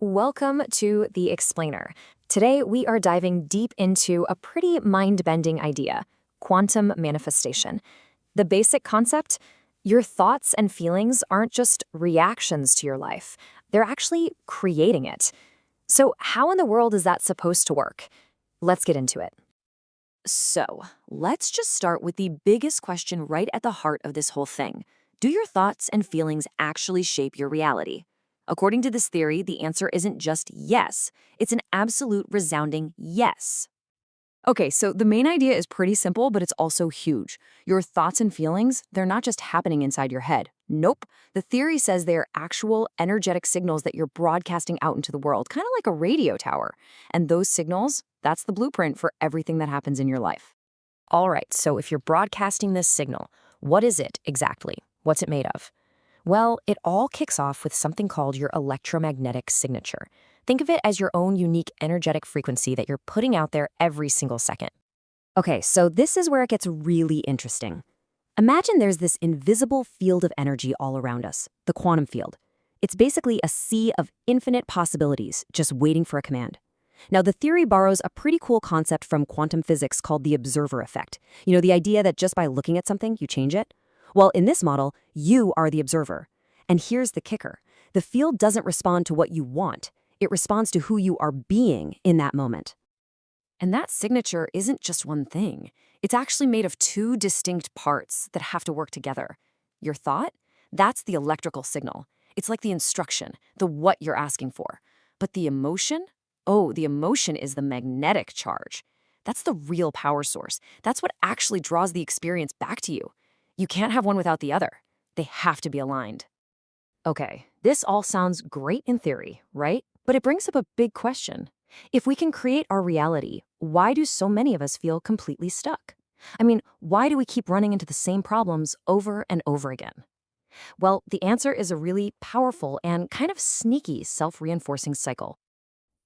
Welcome to The Explainer. Today, we are diving deep into a pretty mind-bending idea, quantum manifestation. The basic concept? Your thoughts and feelings aren't just reactions to your life. They're actually creating it. So how in the world is that supposed to work? Let's get into it. So, let's just start with the biggest question right at the heart of this whole thing. Do your thoughts and feelings actually shape your reality? According to this theory, the answer isn't just yes, it's an absolute resounding yes. Okay, so the main idea is pretty simple, but it's also huge. Your thoughts and feelings, they're not just happening inside your head. Nope. The theory says they are actual energetic signals that you're broadcasting out into the world, kind of like a radio tower. And those signals, that's the blueprint for everything that happens in your life. All right, so if you're broadcasting this signal, what is it exactly? What's it made of? Well, it all kicks off with something called your electromagnetic signature. Think of it as your own unique energetic frequency that you're putting out there every single second. Okay, so this is where it gets really interesting. Imagine there's this invisible field of energy all around us, the quantum field. It's basically a sea of infinite possibilities just waiting for a command. Now, the theory borrows a pretty cool concept from quantum physics called the observer effect. You know, the idea that just by looking at something, you change it? Well, in this model, you are the observer. And here's the kicker. The field doesn't respond to what you want. It responds to who you are being in that moment. And that signature isn't just one thing. It's actually made of two distinct parts that have to work together. Your thought? That's the electrical signal. It's like the instruction, the what you're asking for. But the emotion? Oh, the emotion is the magnetic charge. That's the real power source. That's what actually draws the experience back to you. You can't have one without the other. They have to be aligned. Okay, this all sounds great in theory, right? But it brings up a big question. If we can create our reality, why do so many of us feel completely stuck? I mean, why do we keep running into the same problems over and over again? Well, the answer is a really powerful and kind of sneaky self-reinforcing cycle.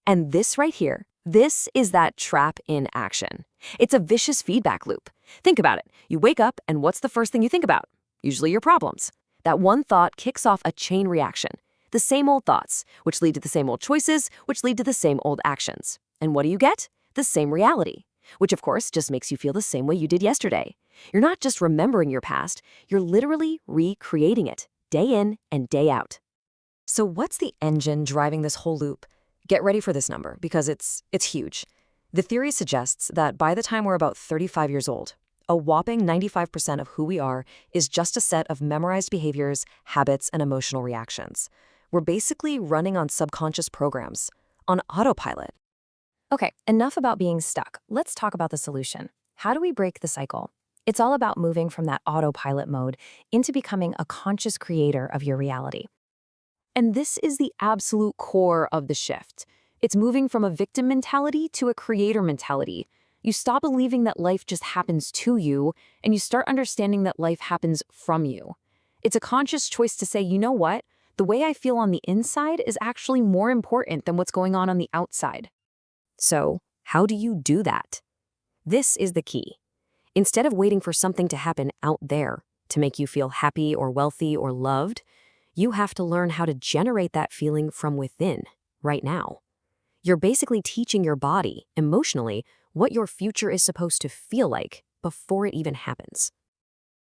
And this right here, this is that trap in action. It's a vicious feedback loop. Think about it. You wake up, and what's the first thing you think about? Usually your problems. That one thought kicks off a chain reaction. The same old thoughts, which lead to the same old choices, which lead to the same old actions. And what do you get? The same reality, which of course just makes you feel the same way you did yesterday. You're not just remembering your past, you're literally recreating it, day in and day out. So what's the engine driving this whole loop? Get ready for this number, because it's huge. The theory suggests that by the time we're about 35 years old, a whopping 95% of who we are is just a set of memorized behaviors, habits, and emotional reactions. We're basically running on subconscious programs, on autopilot. Okay, enough about being stuck. Let's talk about the solution. How do we break the cycle? It's all about moving from that autopilot mode into becoming a conscious creator of your reality. And this is the absolute core of the shift. It's moving from a victim mentality to a creator mentality. You stop believing that life just happens to you, and you start understanding that life happens from you. It's a conscious choice to say, you know what? The way I feel on the inside is actually more important than what's going on the outside. So, how do you do that? This is the key. Instead of waiting for something to happen out there to make you feel happy or wealthy or loved, you have to learn how to generate that feeling from within, right now. You're basically teaching your body, emotionally, what your future is supposed to feel like before it even happens.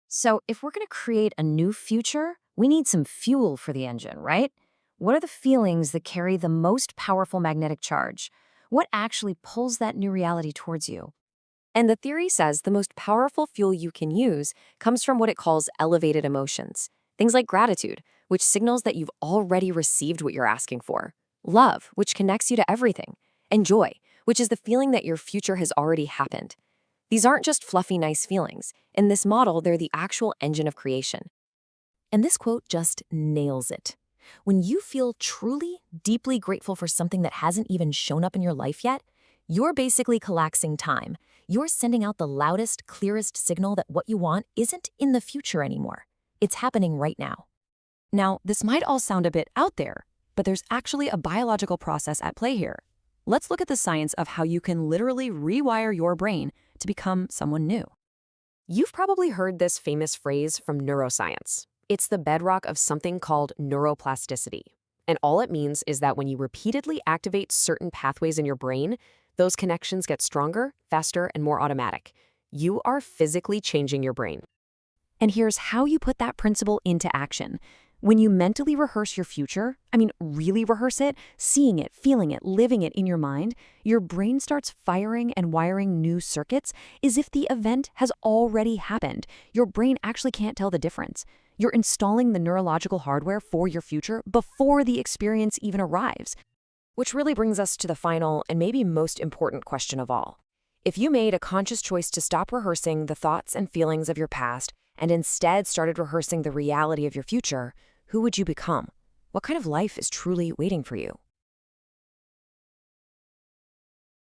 So if we're going to create a new future, we need some fuel for the engine, right? What are the feelings that carry the most powerful magnetic charge? What actually pulls that new reality towards you? And the theory says the most powerful fuel you can use comes from what it calls elevated emotions. Things like gratitude, which signals that you've already received what you're asking for. Love, which connects you to everything. And joy, which is the feeling that your future has already happened. These aren't just fluffy, nice feelings. In this model, they're the actual engine of creation. And this quote just nails it. When you feel truly, deeply grateful for something that hasn't even shown up in your life yet, you're basically collapsing time. You're sending out the loudest, clearest signal that what you want isn't in the future anymore. It's happening right now. Now, this might all sound a bit out there, but there's actually a biological process at play here. Let's look at the science of how you can literally rewire your brain to become someone new. You've probably heard this famous phrase from neuroscience. It's the bedrock of something called neuroplasticity. And all it means is that when you repeatedly activate certain pathways in your brain, those connections get stronger, faster, and more automatic. You are physically changing your brain. And here's how you put that principle into action. When you mentally rehearse your future, really rehearse it, seeing it, feeling it, living it in your mind, your brain starts firing and wiring new circuits as if the event has already happened. Your brain actually can't tell the difference. You're installing the neurological hardware for your future before the experience even arrives. Which really brings us to the final and maybe most important question of all. If you made a conscious choice to stop rehearsing the thoughts and feelings of your past and instead started rehearsing the reality of your future, who would you become? What kind of life is truly waiting for you?